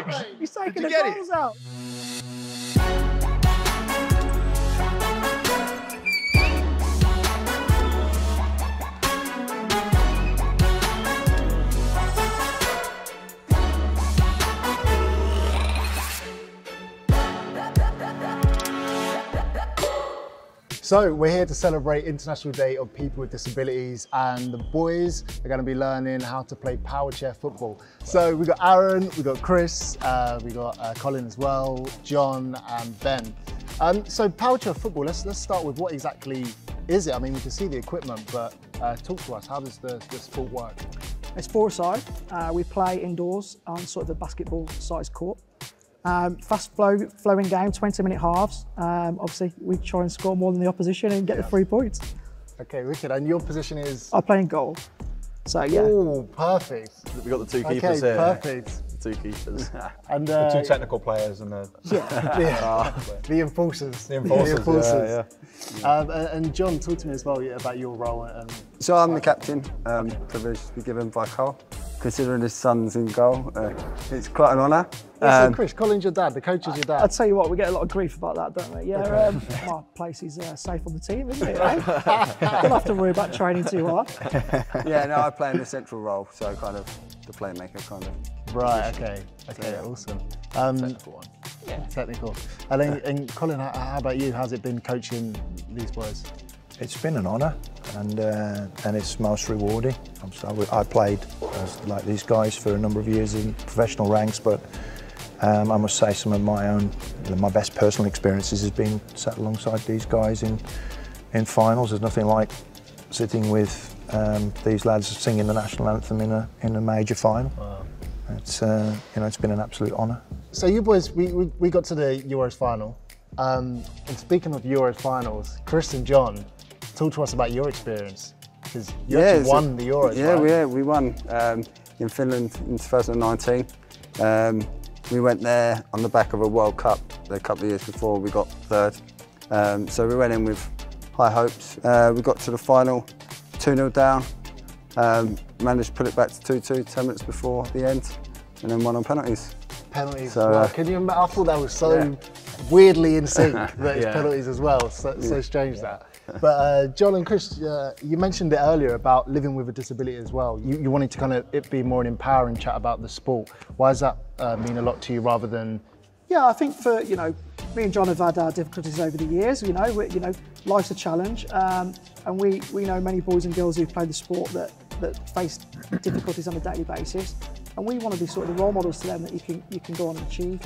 bricks. He's taking the Did you get goals it? out. So we're here to celebrate International Day of People with Disabilities, and the boys are going to be learning how to play Powerchair football. So we've got Aaron, we've got Chris, we've got Colin as well, John and Ben. So Powerchair football, let's start with what exactly is it? I mean, we can see the equipment, but talk to us, how does the sport work? It's four-a-side. We play indoors on sort of a basketball-sized court. Fast flowing game, 20-minute halves. Obviously, we try and score more than the opposition and get the 3 points. Okay, wicked. And your position is? I play in goal. So yeah. Oh, perfect. We've got the 2 keepers here. Perfect. The 2 keepers. And the 2 technical players and the the enforcers. The enforcers. Yeah. And John, talk to me as well about your role. So I'm the captain, privileged to be given by Cole. Considering his son's in goal, it's quite an honour. So Chris, Colin's your dad, the coach is your dad. I'll tell you what, we get a lot of grief about that, don't we? Yeah, my place is safe on the team, isn't it? Eh? Don't have to worry about training too hard. Yeah, no, I play in the central role, so kind of the playmaker kind of. Right, okay, awesome. Technical one. Yeah, technical. And Colin, how about you? How's it been coaching these boys? It's been an honour, and it's most rewarding. I played like these guys for a number of years in professional ranks, but I must say some of my best personal experiences has been sat alongside these guys in finals. There's nothing like sitting with these lads singing the national anthem in a major final. Wow. It's it's been an absolute honour. So you boys, we got to the Euros final, and speaking of Euros finals, Chris and John, talk to us about your experience, because you actually won the Euros. Yeah, right? we won in Finland in 2019. We went there on the back of a World Cup a couple of years before. We got 3rd, so we went in with high hopes. We got to the final, 2-0 down. Managed to put it back to 2-2 10 minutes before the end, and then won on penalties. Penalties. So, well, can you imagine? I thought that was so weirdly in sync that it's penalties as well. So strange that. But John and Chris, you mentioned it earlier about living with a disability as well. You wanted to kind of it be more an empowering chat about the sport. Why does that mean a lot to you rather than? Yeah, I think for me and John have had our difficulties over the years. Life's a challenge, and we know many boys and girls who've played the sport that face difficulties on a daily basis, and we want to be sort of the role models to them that you can go on and achieve.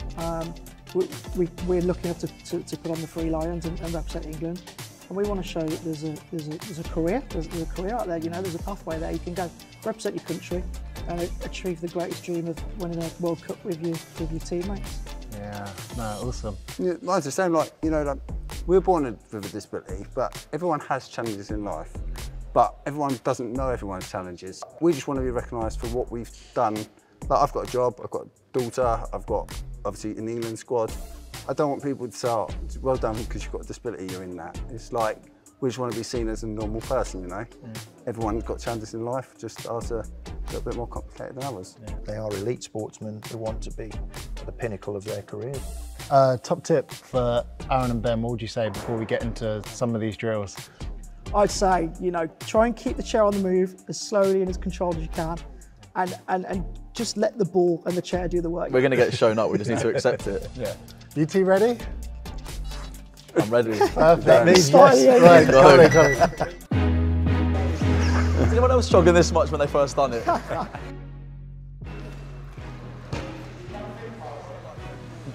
We're lucky enough to put on the Three Lions and represent England, and we want to show that there's a career, there's a career out there. There's a pathway there. You can go represent your country and achieve the greatest dream of winning a World Cup with your teammates. Yeah, no, awesome. Yeah, mine's the same. We're born with a disability, but everyone has challenges in life. But everyone doesn't know everyone's challenges. We just want to be recognised for what we've done. Like, I've got a job, I've got a daughter, I've got, obviously, in the England squad. I don't want people to say, oh, well done because you've got a disability, you're in that. It's like, we just want to be seen as a normal person, Everyone's got challenges in life, just ours are a little bit more complicated than others. Yeah. They are elite sportsmen who want to be at the pinnacle of their career. Top tip for Aaron and Ben, what would you say before we get into some of these drills? I'd say, try and keep the chair on the move as slowly and as controlled as you can, and just let the ball and the chair do the work. We're going to get shown up, we just need to accept it. Yeah. You two ready? I'm ready. Perfect. Right, coming. Did anyone else struggling this much when they first done it? I'm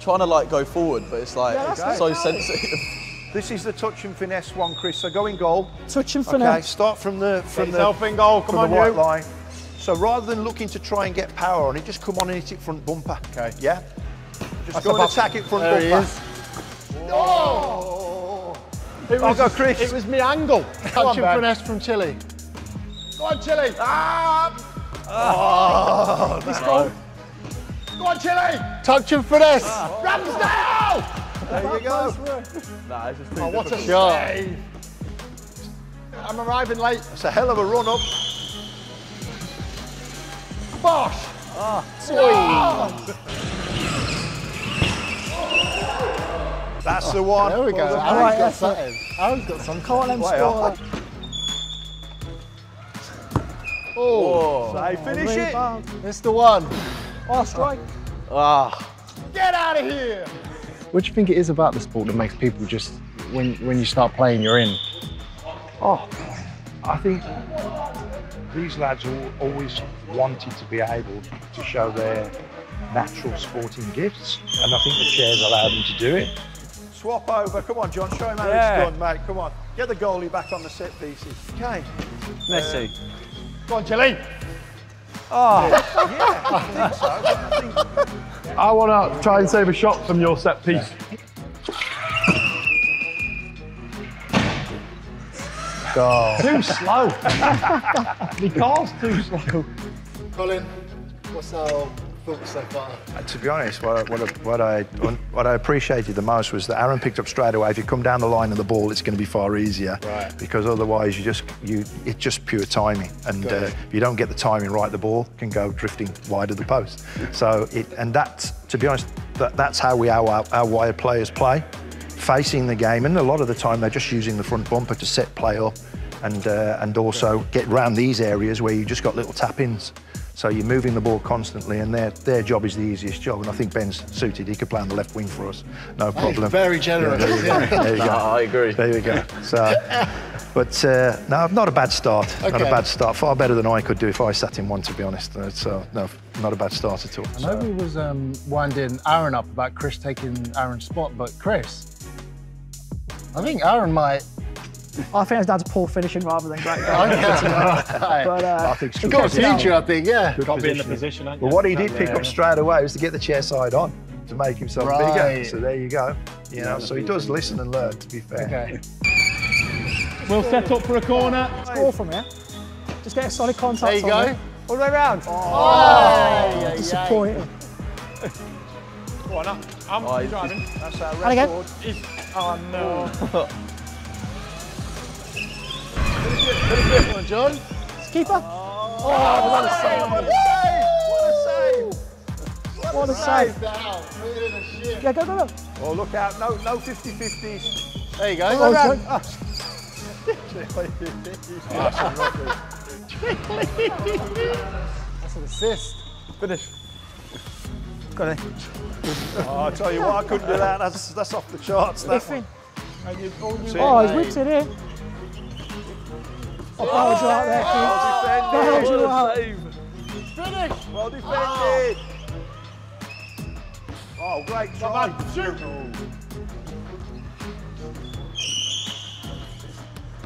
trying to go forward, but it's so sensitive. This is the touch and finesse one, Chris. So go in goal. Touch and finesse. Okay, start from the in goal. Come on, white line. So rather than looking to try and get power on it, just come on and hit it front bumper. Okay. Yeah. Just go and attack it front bumper. He is. Oh! I'll go, Chris. It was me angle. Touch and finesse from Chile. Go on, Chile. Go on, Chile. Touch and finesse. Ramsdale. There you go. Nah, it's just too What a difficult. save. I'm arriving late. It's a hell of a run up. Bosh. That's the one. There we go. Well, Aaron's right, got that's something. Aaron's got something. Can't let them score. Oh, Say, finish it. Rebound. it's the one. Oh, strike. Ah, Get out of here. What do you think it is about the sport that makes people just, when you start playing, you're in? Oh, I think these lads always wanted to be able to show their natural sporting gifts, and I think the chairs allowed them to do it. Swap over. Come on, John. Show him how it's done, mate. Come on. Get the goalie back on the set pieces. Okay. Messi. Go on, Chilly. I want to try and save a shot from your set piece. Go. Too slow. The car's too slow. Colin, what's our thoughts so far? To be honest, what I appreciated the most was that Aaron picked up straight away. If you come down the line of the ball, it's going to be far easier, right? Because otherwise, it's just pure timing, and if you don't get the timing right, the ball can go drifting wide of the post. So to be honest, that's how our wide players play, facing the game, and a lot of the time they're just using the front bumper to set play up, and also get round these areas where you just got little tap-ins. So you're moving the ball constantly, and their job is the easiest job. And I think Ben's suited. He could play on the left wing for us, no problem. Very generous. Yeah, there you go. I agree. There you go. So, but no, not a bad start. Okay. Not a bad start. Far better than I could do if I sat in one, to be honest. So no, not a bad start at all. I know we was winding Aaron up about Chris taking Aaron's spot, but Chris, I think Aaron might. I think it's down to poor finishing rather than great goal. But I think it's It's got a future, I think, yeah. Got to be in the position, ain't you? But what he did pick up straight away was to get the chair side on to make himself bigger. So there you go. You know, so he does listen and learn, to be fair. Okay. We'll set up for a corner. score from here. Just get a solid contact. There you go. on it. All the way round. Oh, Disappointing. Go on, I'm driving. That's our And again. record. Oh no. Come on, John. Keeper. What a save! What a save! What a save. Down. Moving the ship. Yeah, go. Oh, look out. No 50-50s. There you go. Oh, Round. That's an assist. Finish. Got it. Oh, I tell you what, I couldn't do that. That's off the charts. That one. Oh, he's whipped it in. Oh, bowled you out there, Keith. Well Bowled you out. defended. Finish. Well defended. Oh, great try.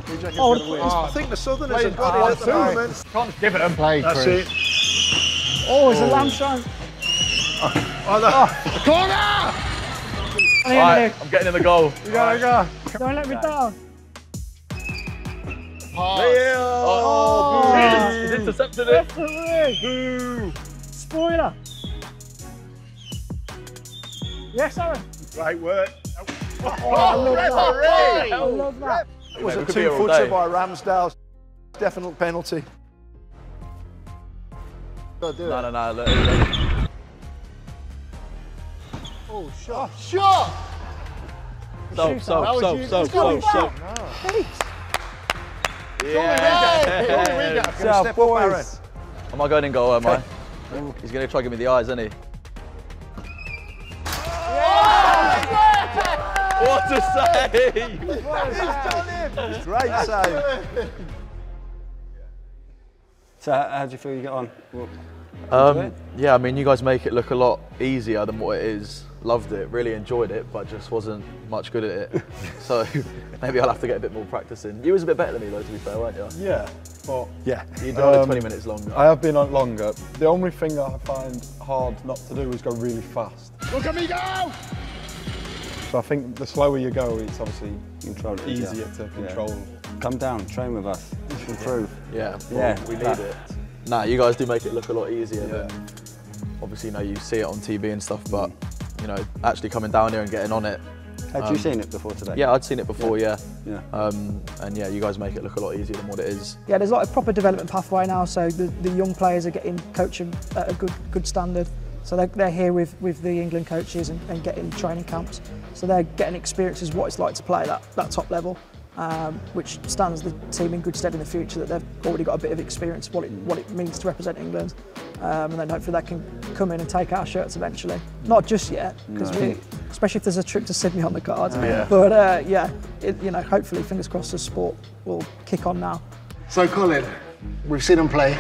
I think the Southerners have got it at the moment. Can't just give it them. Play, That's Chris. it. Oh, it's a lamb shine. Corner! Right, I'm getting in the goal. Go. Don't let me down. Oh, he's intercepted it. Referee. Spoiler. Yes, Aaron. Great work. I love that. I love that. It was Mate, a we could be here all two-footer day. by Ramsdale. Definite penalty. Gotta do it. No, look. Oh, shot. Shot! So. Yeah. Step up, Aaron. Am I going in goal, am I? He's going to try to give me the eyes, isn't he? What a save! He's done him. Great save. So how do you feel you get on? Yeah, I mean, you guys make it look a lot easier than what it is. Loved it, really enjoyed it, but just wasn't much good at it. So maybe I'll have to get a bit more practice in. You was a bit better than me though, to be fair, weren't you? Yeah, but Yeah. You'd done it 20 minutes longer. I have been on longer. The only thing I find hard not to do is go really fast. Look at me go! So I think the slower you go, it's obviously Control it, easier to control. Come down, train with us, improve. Yeah, Yeah, we need it. Nah, you guys do make it look a lot easier than, obviously, you know, you see it on TV and stuff, but, you know, actually coming down here and getting on it. Had you seen it before today? Yeah, I'd seen it before, yeah. Yeah. And yeah, you guys make it look a lot easier than what it is. Yeah, there's like a proper development pathway now, so the young players are getting coaching at a good standard. So they're here with the England coaches and getting training camps. So they're getting experiences what it's like to play that top level, which stands the team in good stead in the future, that they've already got a bit of experience of what it means to represent England. And then hopefully they can come in and take our shirts eventually. Not just yet, because especially if there's a trip to Sydney on the card. But yeah, you know, hopefully, fingers crossed, the sport will kick on now. So Colin, we've seen them play.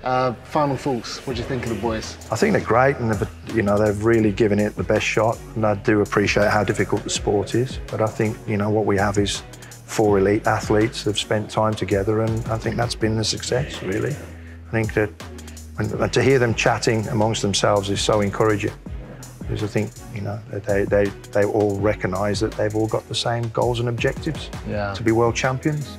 Final thoughts, what do you think of the boys? I think they're great, and they've really given it the best shot, and I do appreciate how difficult the sport is. But I think, you know, what we have is 4 elite athletes that have spent time together, and I think that's been the success, really. I think that to hear them chatting amongst themselves is so encouraging, because I think, you know, they all recognise that they've all got the same goals and objectives to be world champions.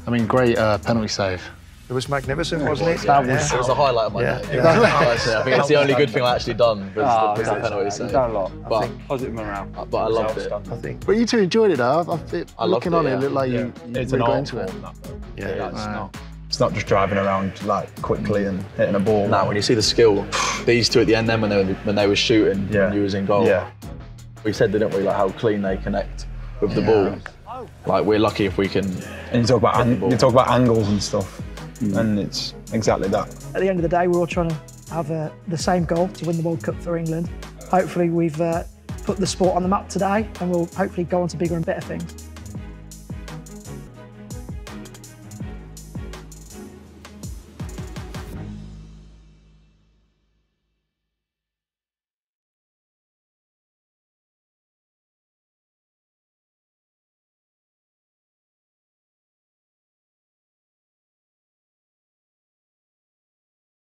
I mean, great penalty save. It was magnificent, wasn't it? It was a highlight of my day. I think it's the only good thing I actually done was the penalty save. You've done a lot. But Positive morale. But I loved it. I think. But you two enjoyed it, though. Looking on it, it looked like you It's really an got art into it. form, that, though. Yeah, It's not just driving around like quickly and hitting a ball. Now, when you see the skill, these two at the end then when they were shooting, when you was in goal, we said, didn't we, like how clean they connect with the ball. Like, we're lucky if we can. And you talk about angles and stuff, and it's exactly that. At the end of the day, we're all trying to have the same goal, to win the World Cup for England. Hopefully we've put the sport on the map today, and we'll hopefully go on to bigger and better things.